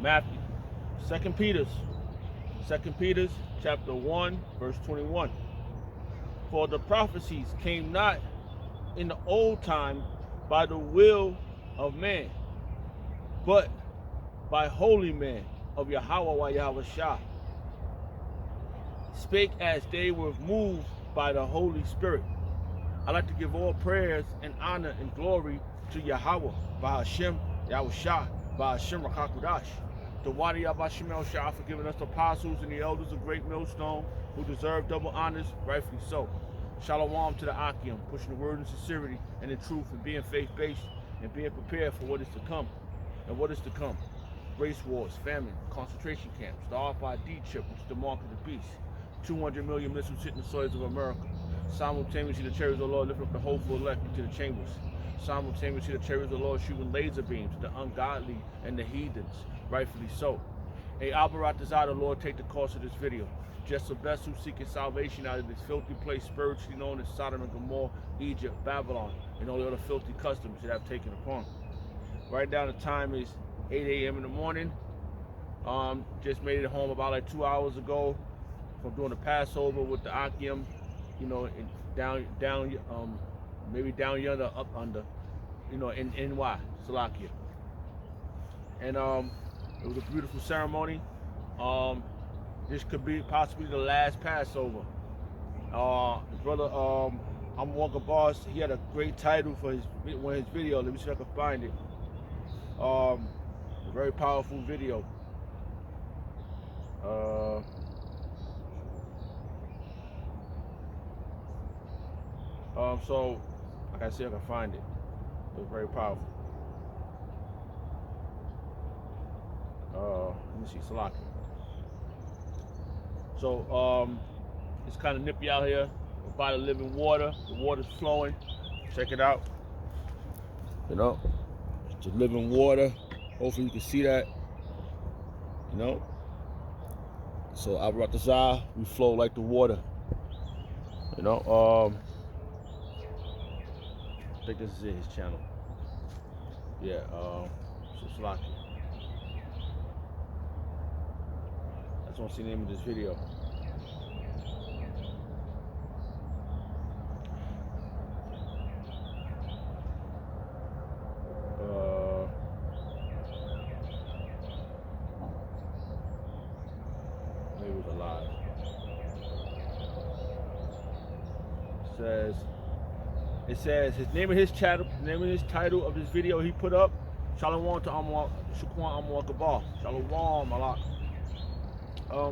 Matthew, Second Peter's chapter 1, verse 21. For the prophecies came not in the old time by the will of man, but by holy men of Yahweh Yahweh spake as they were moved by the Holy Spirit. I like to give all prayers and honor and glory to Yahweh, by Hashem, Yahweh Shah, by Hashem Rakakudash. The Wadi Yabashim El Shah for giving us the apostles and the elders of great millstone who deserve double honors, rightfully so. Shalom to the Akim, pushing the word in sincerity and in truth and being faith-based and being prepared for what is to come. And what is to come? Race wars, famine, concentration camps, the RFID chip, which is the mark of the beast, 200 million missiles hitting the soils of America. Simultaneously, the chariots of the Lord lifting up the hopeful elect into the chambers. Simultaneously, the chariots of the Lord shooting laser beams at the ungodly and the heathens, rightfully so. A Abaratazah, the Lord take the course of this video. Just the best who seeking salvation out of this filthy place spiritually known as Sodom and Gomorrah, Egypt, Babylon, and all the other filthy customs that I've taken upon. Right now the time is 8 a.m. in the morning. Just made it home about like 2 hours ago from doing the Passover with the Akim, you know, maybe down yonder, up under, you know, in NY, Salakia. And it was a beautiful ceremony. This could be possibly the last Passover. Brother I'm Walker Boss, he had a great title for his video. Let me see if I can find it. A very powerful video. So like I said, I can find it. It was very powerful. Let me see, Salaki. So it's kind of nippy out here. We're by the living water. The water's flowing. Check it out. You know, it's just living water. Hopefully you can see that. You know. So Abaratazah, we flow like the water. You know. I think this is his channel. Yeah. So Salaki. I just want to see the name of this video. Maybe it was a lie. It says his name of his channel, name of his title of this video he put up. Shalom to Shukwan Amwal Kabal. Shalom Malak.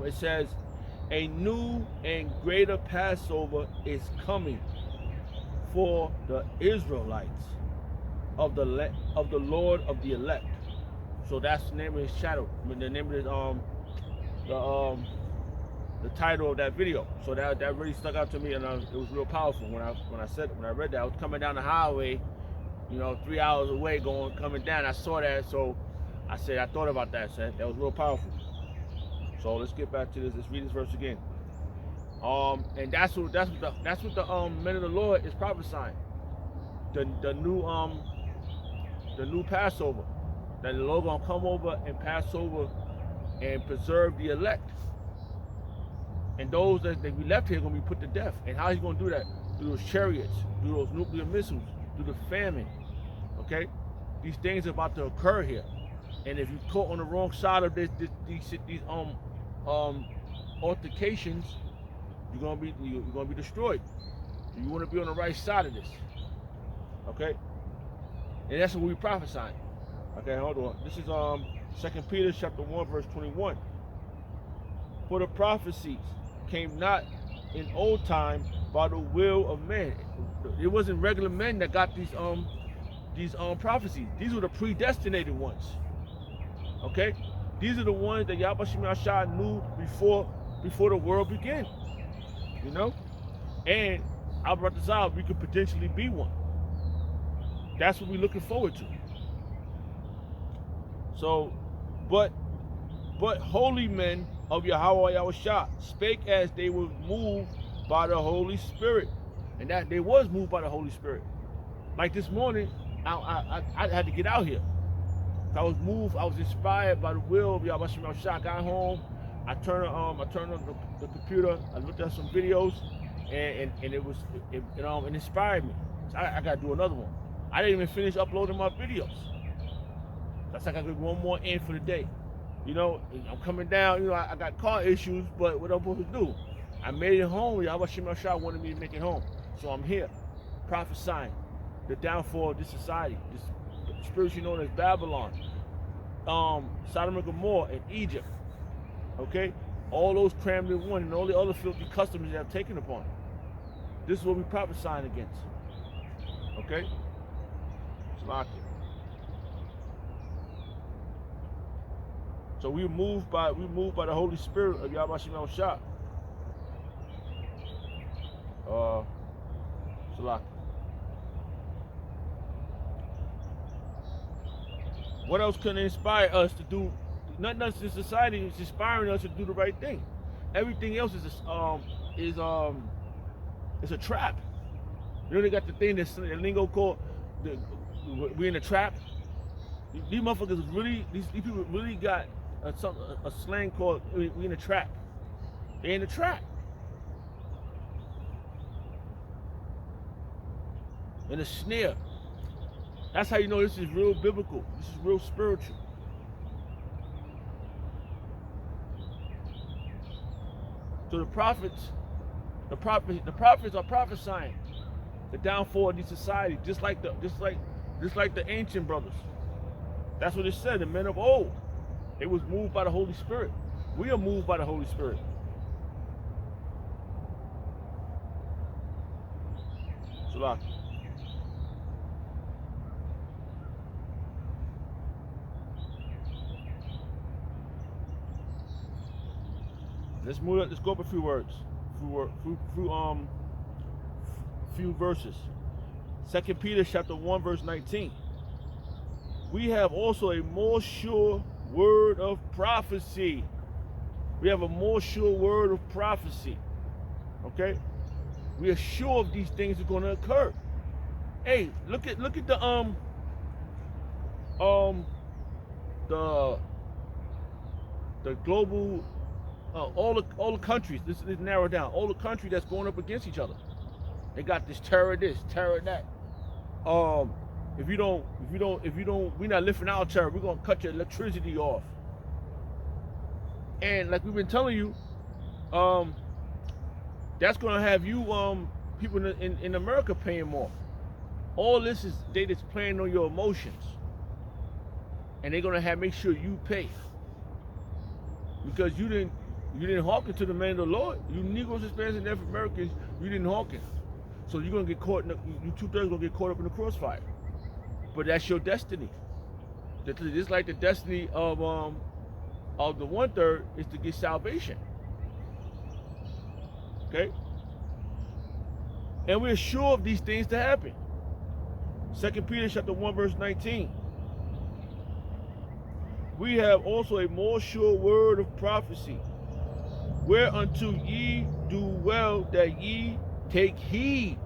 It says, a new and greater Passover is coming for the Israelites of the Lord of the elect. So that's the name of his channel. I mean, the name of his the title of that video. So that really stuck out to me, and it was real powerful when I read that. I was coming down the highway, you know, 3 hours away, coming down. I saw that, so I thought about that. So that was real powerful. So let's get back to this. Let's read this verse again. And that's what the men of the Lord is prophesying. The new Passover, that the Lord gonna come over and pass over and preserve the elect. And those that we left here are gonna be put to death. And how he's gonna do that? Through those chariots, through those nuclear missiles, through the famine. Okay, these things are about to occur here. And if you caught on the wrong side of these altercations, you're gonna be destroyed. You want to be on the right side of this. Okay, and that's what we prophesying. Okay, hold on. This is 2 Peter chapter 1 verse 21. For the prophecies came not in old time by the will of man. It wasn't regular men that got these prophecies. These were the predestinated ones. Okay, these are the ones that Yahweh Shah knew before the world began. You know, and Abaratazah, we could potentially be one. That's what we're looking forward to. So, but holy men of Yahweh Yahushua spake as they were moved by the Holy Spirit, and that they was moved by the Holy Spirit. Like this morning, I had to get out here I was moved. I was inspired by the will of Yahweh Shem Shah. I got home. I turned on the computer. I looked at some videos, and it inspired me. So I got to do another one. I didn't even finish uploading my videos. That's like I got one more in for the day. You know, I'm coming down. You know, I got car issues, but what I'm supposed to do? I made it home. Yahweh Shem Shah wanted me to make it home, so I'm here, prophesying the downfall of this society, this spiritually known as Babylon, Sodom and Gomorrah, and Egypt. Okay, all those crammed in one, and all the other filthy customs they have taken upon. This is what we're prophesying against. Okay, Slock it. So we moved by the Holy Spirit of Yahweh Shem Shah. Slock. What else can inspire us to do? Nothing else in society is inspiring us to do the right thing. Everything else is a trap. You know, they got the thing that's the lingo called we in a trap. These motherfuckers really, these people really got a slang called we in a trap. They in a trap. In a snare. That's how you know this is real biblical. This is real spiritual. So the prophets are prophesying the downfall of these society, just like the ancient brothers. That's what it said. The men of old, they was moved by the Holy Spirit. We are moved by the Holy Spirit. Salah. Let's move up. Let's go up a few words, few verses. 2 Peter chapter 1 verse 19. We have also a more sure word of prophecy. We have a more sure word of prophecy. Okay, we are sure of these things are going to occur. Hey, look at the global. All the countries. This is narrowed down. All the countries that's going up against each other. They got this, terror that. If you don't, we're not lifting our terror. We're gonna cut your electricity off. And like we've been telling you, that's gonna have you people in America paying more. All this is they just playing on your emotions, and they're gonna make sure you pay because you didn't hearken to the man of the Lord. You Negroes, Hispanics, and Native Americans, you didn't hearken. So you're gonna get caught. You 2/3 gonna get caught up in the crossfire. But that's your destiny. Just like the destiny of the 1/3 is to get salvation. Okay. And we're sure of these things to happen. 2 Peter chapter 1 verse 19. We have also a more sure word of prophecy, whereunto ye do well that ye take heed,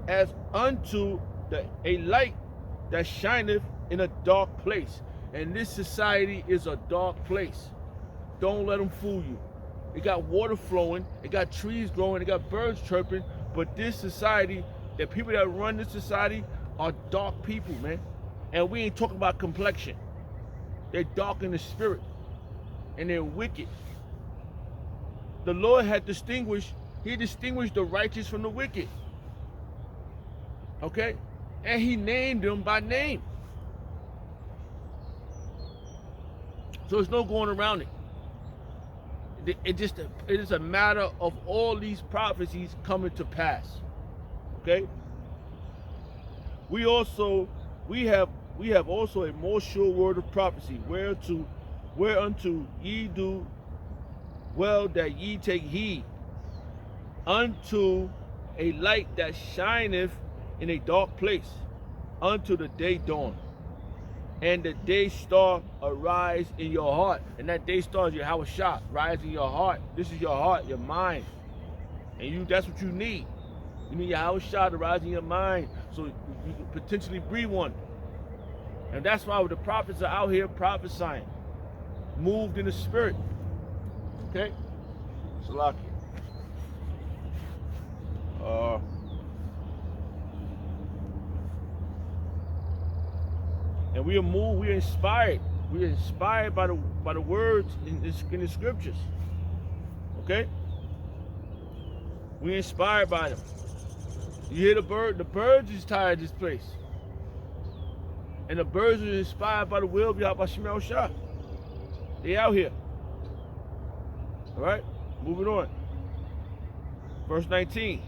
as unto a light that shineth in a dark place. And this society is a dark place. Don't let them fool you. It got water flowing, it got trees growing, it got birds chirping, but this society, the people that run this society are dark people, man. And we ain't talking about complexion. They're dark in the spirit, and they're wicked. The Lord had distinguished the righteous from the wicked. Okay? And he named them by name. So there's no going around it. It is a matter of all these prophecies coming to pass. Okay? We have also a more sure word of prophecy, whereunto ye do well that ye take heed, unto a light that shineth in a dark place, unto the day dawn, and the day star arise in your heart. And that day star is Yahweh Shah, rise in your heart. This is your heart, your mind, and that's what you need. You need Yahweh Shah to rise in your mind, so you can potentially breathe one. And that's why the prophets are out here prophesying, moved in the spirit. Okay? Salaki. And we are moved, we are inspired. We are inspired by the words in the scriptures. Okay? We are inspired by them. You hear the birds is tired of this place. And the birds are inspired by the will of Yahweh Shemel Shah. They out here. Alright? Moving on. Verse 19.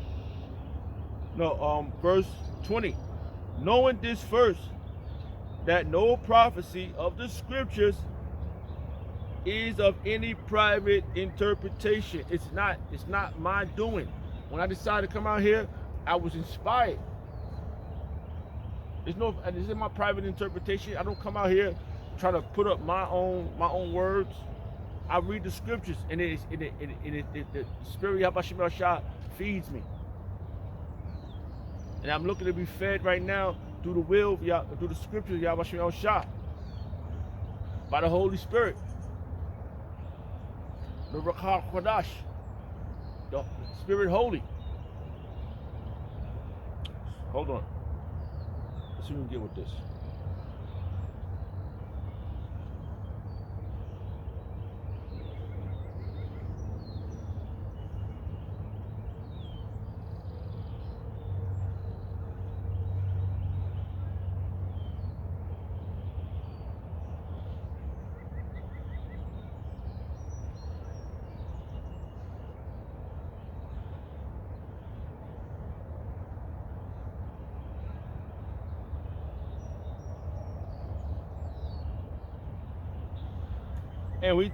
No, verse 20. Knowing this first, that no prophecy of the scriptures is of any private interpretation. It's not my doing. When I decided to come out here, I was inspired. This is my private interpretation. I don't come out here trying to put up my own words. I read the scriptures, and the spirit of Yahweh Shah feeds me. And I'm looking to be fed right now through the will, through the scriptures of Yahweh Shah, by the Holy Spirit, the Rakha Kodash, the Spirit Holy. Hold on. Let's see what we can get with this.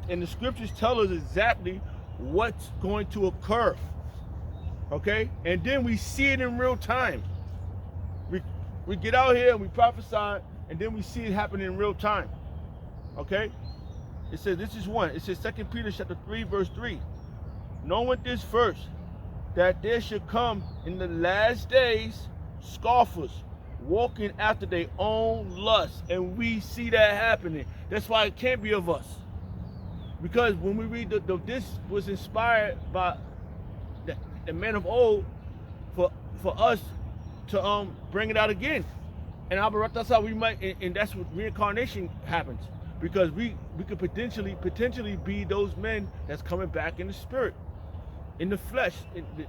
And the scriptures tell us exactly what's going to occur. Okay? And then we see it in real time. We get out here and we prophesy, and then we see it happen in real time. Okay? It says, this is one. It says 2 Peter chapter 3, verse 3. Knowing this first, that there should come in the last days scoffers, walking after their own lusts. And we see that happening. That's why it can't be of us. Because when we read this was inspired by the men of old for us to bring it out again. And that's how we might, and that's what reincarnation happens. Because we could potentially be those men that's coming back in the spirit, in the flesh.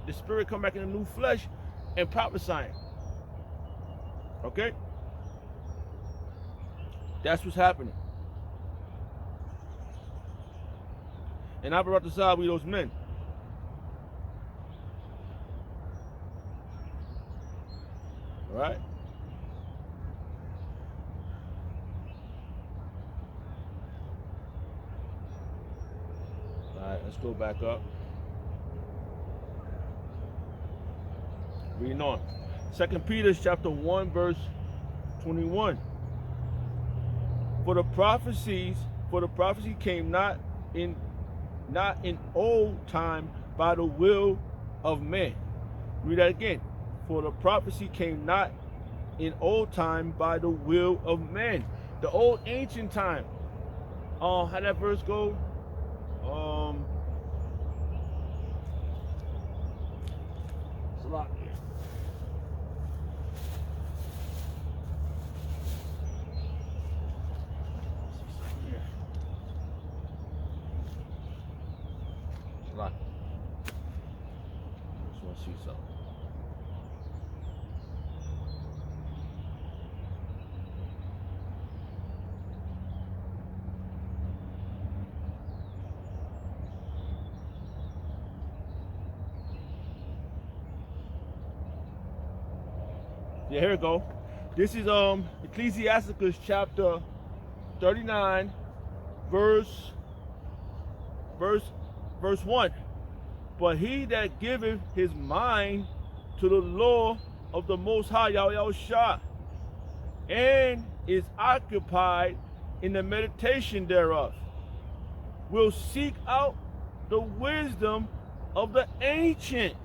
The spirit come back in a new flesh and prophesying. Okay? That's what's happening. And I brought this out with those men. All right? All right, let's go back up. Reading on. 2 Peter chapter 1, verse 21. For the prophecy came not in old time by the will of men. Read that again. For the prophecy came not in old time by the will of men. The old ancient time. How that verse go? It's a lot here. Just want to see something. Yeah, here we go. This is Ecclesiasticus chapter 39, verse 1. But he that giveth his mind to the law of the Most High Yahweh Shah, and is occupied in the meditation thereof, will seek out the wisdom of the ancient.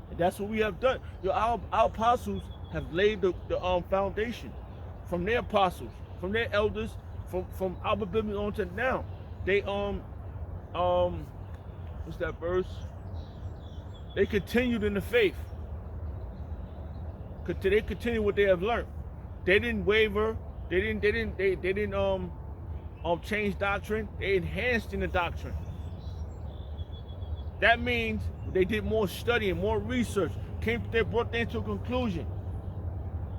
And that's what we have done. Our apostles have laid the foundation from their apostles. from their elders, from our biblical on to now. They what's that verse? They continued in the faith. They continued what they have learned. They didn't waver. They didn't change doctrine. They enhanced in the doctrine. That means they did more studying, more research. They brought things to a conclusion.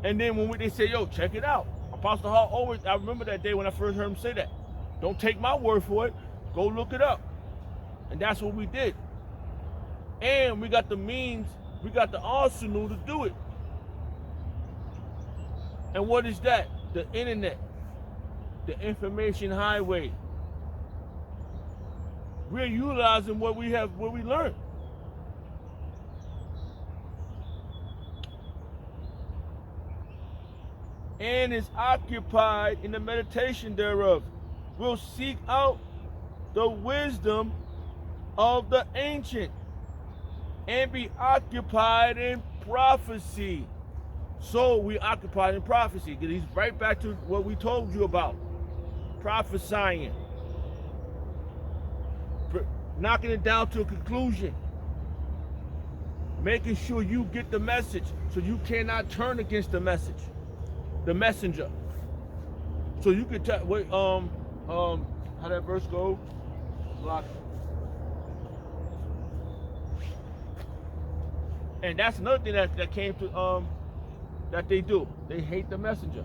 And then when they say, yo, check it out. Apostle Hall always, I remember that day when I first heard him say that. Don't take my word for it. Go look it up. And that's what we did. And we got the means, we got the arsenal to do it. And what is that? The internet. The information highway. We're utilizing what we learned. And is occupied in the meditation thereof. We'll seek out the wisdom of the ancient and be occupied in prophecy. So we occupied in prophecy. He's right back to what we told you about. Prophesying. Knocking it down to a conclusion. Making sure you get the message so you cannot turn against the message. The messenger. So you can tell how that verse go? Block. And that's another thing that came to that they do. They hate the messenger.